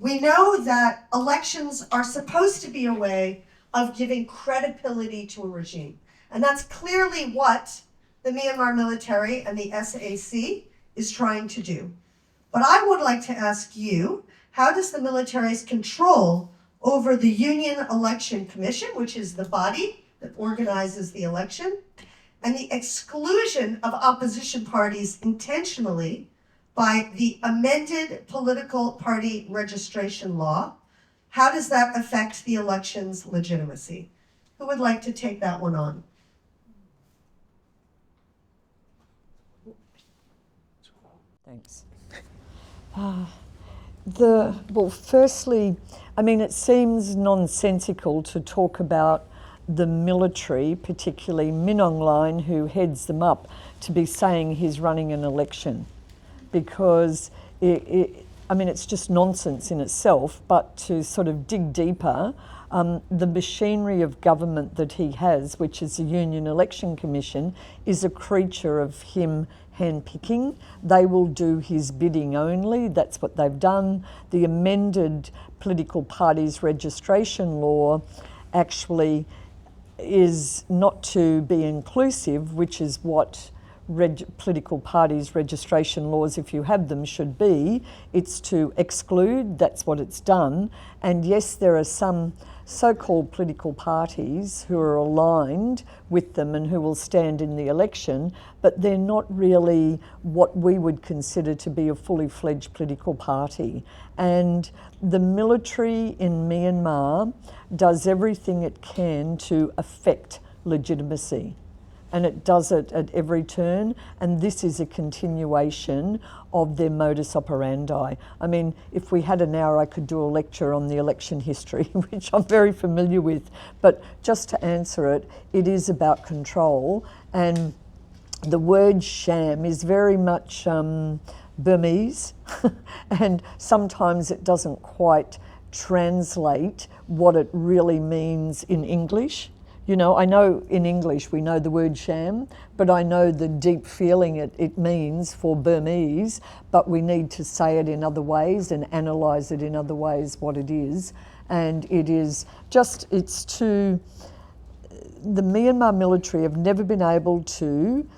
We know that elections are supposed to be a way of giving credibility to a regime. And that's clearly what the Myanmar military and the SAC is trying to do. But I would like to ask you, how does the military's control over the Union Election Commission, which is the body that organizes the election, and the exclusion of opposition parties intentionally by the amended political party registration law, how does that affect the election's legitimacy? Who would like to take that one on? Thanks. Firstly, I mean, it seems nonsensical to talk about the military, particularly Aung Hlaing, who heads them up, to be saying he's running an election, because it's just nonsense in itself. But to sort of dig deeper, the machinery of government that he has, which is the Union Election Commission, is a creature of him handpicking. They will do his bidding only. That's what they've done. The amended political parties registration law actually is not to be inclusive, which is what political parties registration laws, if you have them, should be. It's to exclude. That's what it's done. And yes, there are some so-called political parties who are aligned with them and who will stand in the election, but they're not really what we would consider to be a fully fledged political party. And the military in Myanmar does everything it can to affect legitimacy. And it does it at every turn, and this is a continuation of their modus operandi. I mean, if we had an hour, I could do a lecture on the election history, which I'm very familiar with, but just to answer it, it is about control, and the word sham is very much Burmese, and sometimes it doesn't quite translate what it really means in English. You know, I know in English we know the word sham, but I know the deep feeling it means for Burmese, but we need to say it in other ways and analyse it in other ways what it is. And it is just, it's to, the Myanmar military have never been able to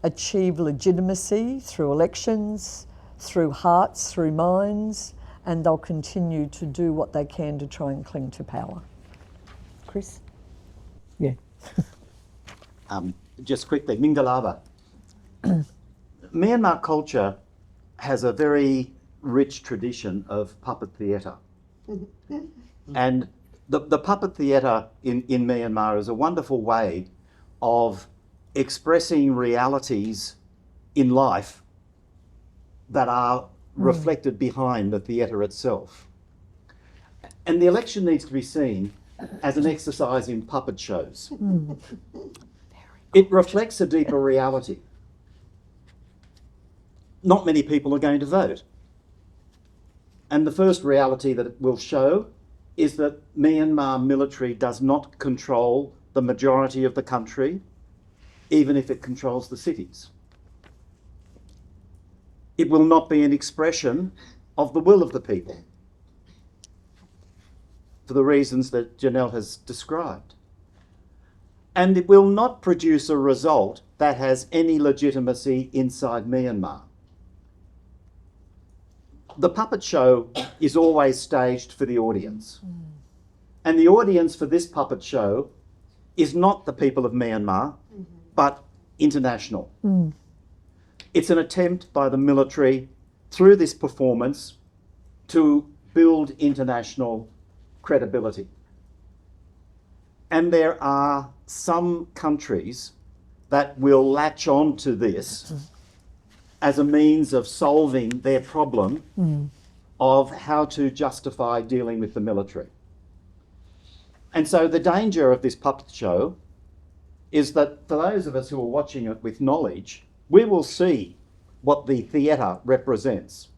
achieve legitimacy through elections, through hearts, through minds, and they'll continue to do what they can to try and cling to power. Chris? Yeah. Just quickly, Mingalava. Myanmar culture has a very rich tradition of puppet theatre. And the puppet theatre in Myanmar is a wonderful way of expressing realities in life that are reflected behind the theatre itself. And the election needs to be seen as an exercise in puppet shows. It reflects a deeper reality. Not many people are going to vote. And the first reality that it will show is that Myanmar military does not control the majority of the country, even if it controls the cities. It will not be an expression of the will of the people, for the reasons that Janelle has described. And it will not produce a result that has any legitimacy inside Myanmar. The puppet show is always staged for the audience. And the audience for this puppet show is not the people of Myanmar, but international. It's an attempt by the military through this performance to build international credibility. And there are some countries that will latch on to this as a means of solving their problem of how to justify dealing with the military. And so the danger of this puppet show is that for those of us who are watching it with knowledge, we will see what the theatre represents.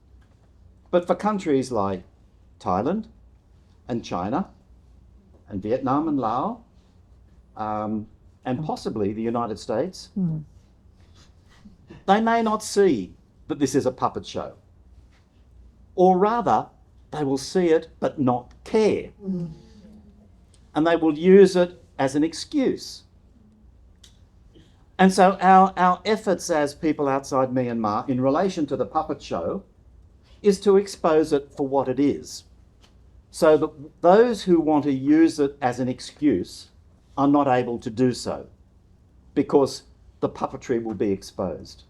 But for countries like Thailand and China and Vietnam and Laos, and possibly the United States, they may not see that this is a puppet show. Or rather, they will see it but not care. And they will use it as an excuse. And so our efforts as people outside Myanmar in relation to the puppet show is to expose it for what it is, so that those who want to use it as an excuse are not able to do so, because the puppetry will be exposed.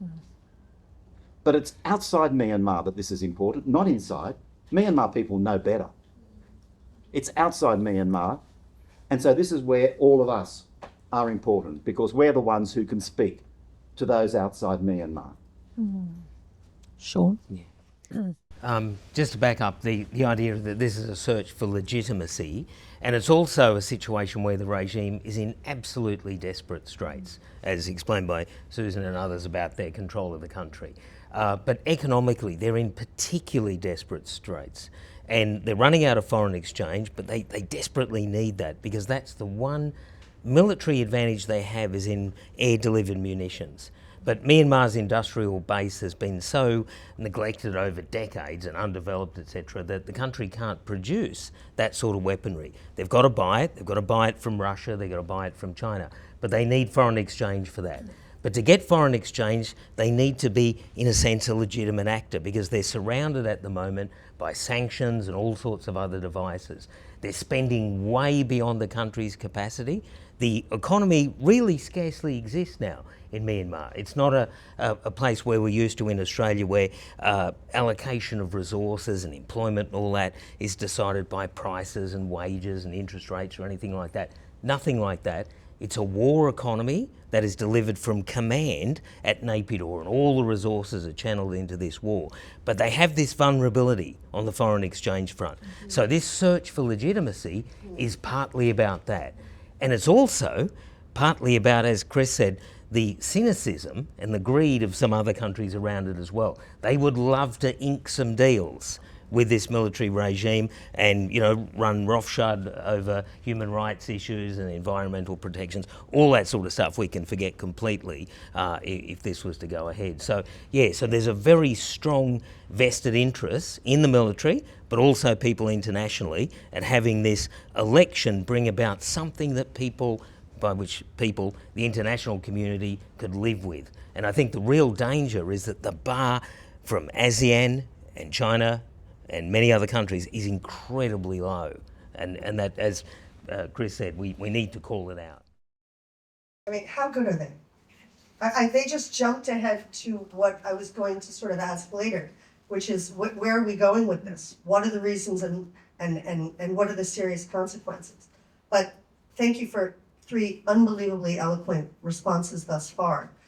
But it's outside Myanmar that this is important, not inside. Myanmar people know better. It's outside Myanmar, and so this is where all of us are important, because we're the ones who can speak to those outside Myanmar. Sean? Just to back up the idea that this is a search for legitimacy, and it's also a situation where the regime is in absolutely desperate straits, as explained by Susan and others about their control of the country. But economically, they're in particularly desperate straits. And they're running out of foreign exchange, but they desperately need that, because that's the one military advantage they have, is in air-delivered munitions. But Myanmar's industrial base has been so neglected over decades and undeveloped, etc., that the country can't produce that sort of weaponry. They've got to buy it. They've got to buy it from Russia. They've got to buy it from China. But they need foreign exchange for that. But to get foreign exchange, they need to be, in a sense, a legitimate actor, because they're surrounded at the moment by sanctions and all sorts of other devices. They're spending way beyond the country's capacity. The economy really scarcely exists now in Myanmar. It's not a place where we're used to in Australia, where allocation of resources and employment and all that is decided by prices and wages and interest rates or anything like that. Nothing like that. It's a war economy that is delivered from command at Nay Pyi Taw, and all the resources are channeled into this war. But they have this vulnerability on the foreign exchange front. So this search for legitimacy is partly about that. And it's also partly about, as Chris said, the cynicism and the greed of some other countries around it as well. They would love to ink some deals with this military regime and, you know, run roughshod over human rights issues and environmental protections, all that sort of stuff we can forget completely if this was to go ahead. So, yeah, so there's a very strong vested interest in the military, but also people internationally, at having this election bring about something that people, by which people, the international community, could live with. And I think the real danger is that the bar from ASEAN and China and many other countries is incredibly low. And that, as Chris said, we need to call it out. I mean, how good are they? They just jumped ahead to what I was going to sort of ask later, which is where are we going with this? What are the reasons and what are the serious consequences? But thank you for 3 unbelievably eloquent responses thus far.